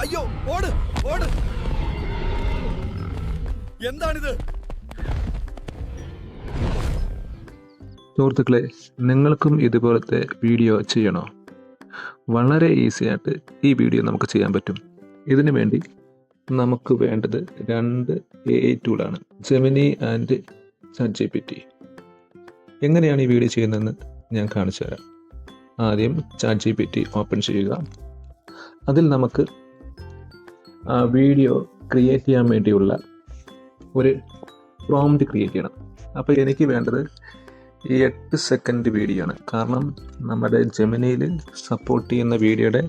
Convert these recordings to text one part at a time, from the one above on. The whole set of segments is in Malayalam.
അയ്യോ ഓട് ഓട് എന്താണിത്? സുഹൃത്തുക്കളെ, നിങ്ങൾക്കും ഇതുപോലത്തെ വീഡിയോ ചെയ്യണോ? വളരെ ഈസി ആയിട്ട് ഈ വീഡിയോ നമുക്ക് ചെയ്യാൻ പറ്റും. ഇതിനു വേണ്ടി നമുക്ക് വേണ്ടത് 2 AI ടൂളാണ്, ജെമിനി ആൻഡ് ChatGPT. എങ്ങനെയാണ് ഈ വീഡിയോ ചെയ്യുന്നതെന്ന് ഞാൻ കാണിച്ചു തരാം. ആദ്യം ChatGPT ഓപ്പൺ ചെയ്യുക. അതിൽ നമുക്ക് വീഡിയോ ക്രിയേറ്റ് ചെയ്യാൻ വേണ്ടിയുള്ള ഒരു പ്രോംപ്റ്റ് ക്രിയേറ്റ് ചെയ്യണം. അപ്പോൾ എനിക്ക് വേണ്ടത് 8 സെക്കൻഡ് വീഡിയോ ആണ്. കാരണം നമ്മുടെ ജെമിനിയിൽ സപ്പോർട്ട് ചെയ്യുന്ന വീഡിയോയുടെ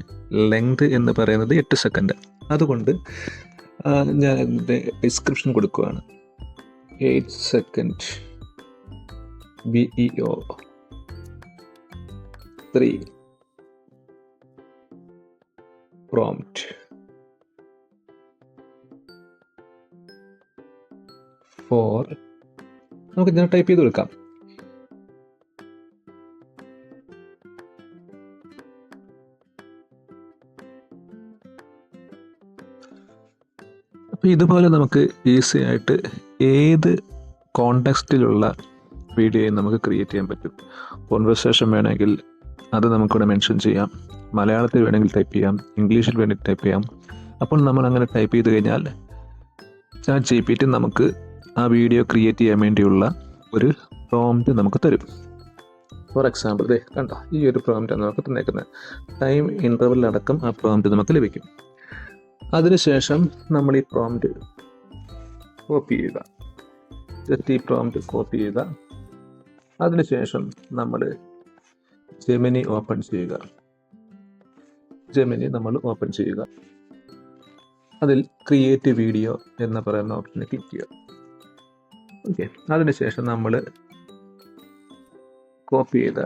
ലെങ്ത് എന്ന് പറയുന്നത് 8 സെക്കൻഡ്. അതുകൊണ്ട് ഞാൻ എൻ്റെ ഡിസ്ക്രിപ്ഷൻ കൊടുക്കുകയാണ്. 8 സെക്കൻഡ് VEO 3 prompt 4. നമുക്ക് ഇതിനെ ടൈപ്പ് ചെയ്ത് കൊടുക്കാം. അപ്പോൾ ഇതുപോലെ നമുക്ക് ഈസി ആയിട്ട് ഏത് കോണ്ടെക്സ്റ്റിലുള്ള വീഡിയോയും നമുക്ക് ക്രിയേറ്റ് ചെയ്യാൻ പറ്റും. കോൺവെർസേഷൻ വേണമെങ്കിൽ അത് നമുക്കിവിടെ മെൻഷൻ ചെയ്യാം, മലയാളത്തിൽ വേണമെങ്കിൽ ടൈപ്പ് ചെയ്യാം, ഇംഗ്ലീഷിൽ വേണമെങ്കിൽ ടൈപ്പ് ചെയ്യാം. അപ്പോൾ നമ്മൾ അങ്ങനെ ടൈപ്പ് ചെയ്ത് കഴിഞ്ഞാൽ ChatGPT നമുക്ക് ആ വീഡിയോ ക്രിയേറ്റ് ചെയ്യാൻ വേണ്ടിയുള്ള ഒരു പ്രോംപ്റ്റ് നമുക്ക് തരും. ഫോർ എക്സാമ്പിൾ കണ്ടോ, ഈ ഒരു പ്രോംപ്റ്റാണ് നമുക്ക് തന്നേക്കുന്നത്. ടൈം ഇൻ്റർവെല്ലടക്കം ആ പ്രോംപ്റ്റ് നമുക്ക് ലഭിക്കും. അതിനുശേഷം നമ്മൾ ഈ പ്രോംപ്റ്റ് കോപ്പി ചെയ്യുക. ജസ്റ്റ് ഈ പ്രോംപ്റ്റ് കോപ്പി ചെയ്യുക. അതിനുശേഷം നമ്മൾ ജെമിനി ഓപ്പൺ ചെയ്യുക. അതിൽ ക്രിയേറ്റ് വീഡിയോ എന്ന് പറയുന്ന ഓപ്ഷനിൽ ക്ലിക്ക് ചെയ്യുക. ഓക്കെ, അതിനുശേഷം നമ്മൾ കോപ്പി ചെയ്ത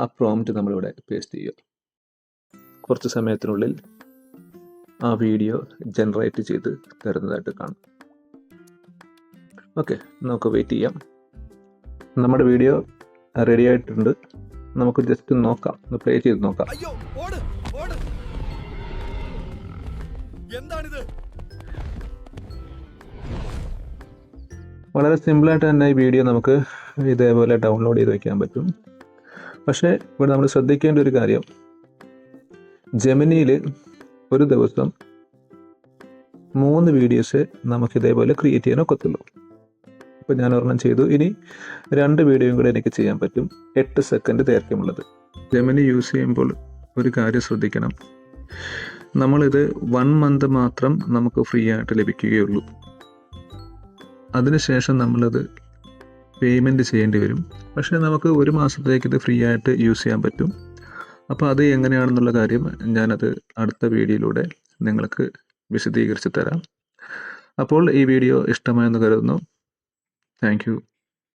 ആ പ്രോംപ്റ്റ് നമ്മളിവിടെ പേസ്റ്റ് ചെയ്യുക. കുറച്ച് സമയത്തിനുള്ളിൽ ആ വീഡിയോ ജനറേറ്റ് ചെയ്ത് തരുന്നതായിട്ട് കാണും. ഓക്കെ, നമുക്ക് വെയിറ്റ് ചെയ്യാം. നമ്മുടെ വീഡിയോ റെഡി ആയിട്ടുണ്ട്. നമുക്ക് ജസ്റ്റ് നോക്കാം, ഒന്ന് പ്ലേ ചെയ്ത് നോക്കാം. അയ്യോ ഓട് ഓട് എന്താണിത്? വളരെ സിമ്പിളായിട്ട് തന്നെ ഈ വീഡിയോ നമുക്ക് ഇതേപോലെ ഡൗൺലോഡ് ചെയ്ത് വയ്ക്കാൻ പറ്റും. പക്ഷേ ഇവിടെ നമ്മൾ ശ്രദ്ധിക്കേണ്ട ഒരു കാര്യം, ജെമിനിയിൽ ഒരു ദിവസം 3 വീഡിയോസ് നമുക്ക് ഇതേപോലെ ക്രിയേറ്റ് ചെയ്യാൻ ഒക്കത്തുള്ളൂ. ഇപ്പോൾ ഞാൻ ഒരെണ്ണം ചെയ്തു, ഇനി 2 വീഡിയോയും കൂടെ എനിക്ക് ചെയ്യാൻ പറ്റും, 8 സെക്കൻഡ് ദൈർഘ്യമുള്ളത്. ജെമിനി യൂസ് ചെയ്യുമ്പോൾ ഒരു കാര്യം ശ്രദ്ധിക്കണം, നമ്മളിത് 1 മന്ത് മാത്രം നമുക്ക് ഫ്രീ ആയിട്ട് ലഭിക്കുകയുള്ളൂ. അതിനുശേഷം നമ്മളത് പേയ്മെൻറ്റ് ചെയ്യേണ്ടി വരും. പക്ഷേ നമുക്ക് 1 മാസത്തേക്ക് ഇത് ഫ്രീ ആയിട്ട് യൂസ് ചെയ്യാൻ പറ്റും. അപ്പോൾ അത് എങ്ങനെയാണെന്നുള്ള കാര്യം ഞാനത് അടുത്ത വീഡിയോയിലൂടെ നിങ്ങൾക്ക് വിശദീകരിച്ച് തരാം. അപ്പോൾ ഈ വീഡിയോ ഇഷ്ടമായെന്ന് കരുതുന്നു. Thank you.